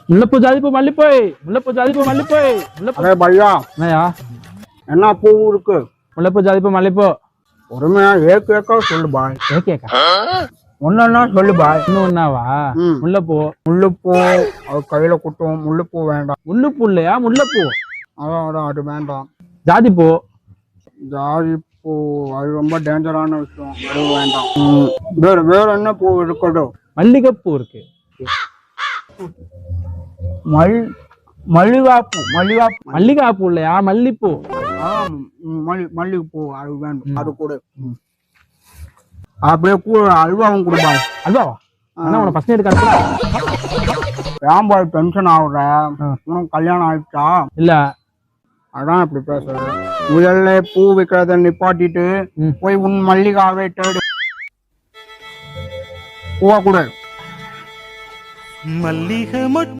முல்லைப்பூ ஜாதிப்பூ மல்லிப்பூ முல்லைப்பூ ஜாதிப்பூ மல்லிப்பூ முல்லைப்பூ. அரே பையா என்னயா? என்ன பூ இருக்கு? முல்லைப்பூ ஜாதிப்பூ மல்லிப்பூ. பொறுமையா ஏக்கா சொல்லு பாய். ஏக்கேக்கா ஒன்னா சொல்லு பாய். இன்னும் ஒன்னாவா? முல்லைப்பூ. முள்ளுப்பூ அது கையில குட்டும். முள்ளுப்பூ வேண்டாம். முள்ளுப்பூ இல்லையா? முல்லைப்பூ. அதான் அது வேண்டாம். ஜாதிப்பூ. ஜாதி பூ அது ரொம்ப டேஞ்சரான விஷயம். அது வேண்டாம். வேற என்ன பூ இருக்கட்டும்? மல்லிகைப்பூ இருக்கு. மல்லிகாப்பூ. மல்லிகாப்பூ இல்லையா? மல்லிப்பூ. மல்லிகைப்பூ அது வேண்டும். அது கூட அப்படியே கூட அல்வாவும் கொடுப்பாங்க. அல்வாவா? ஆனா உன பசங்க இருக்காரு. ஏன் டென்ஷன் ஆகுற? உனக்கு கல்யாணம் ஆயிடுச்சா? இல்ல. அதான் இப்படி பேசுற. முதல்ல பூ வைக்கிறத நிப்பாட்டிட்டு போய் உன் மல்லிகாவை தேடு. பூவா கூட மல்லிகை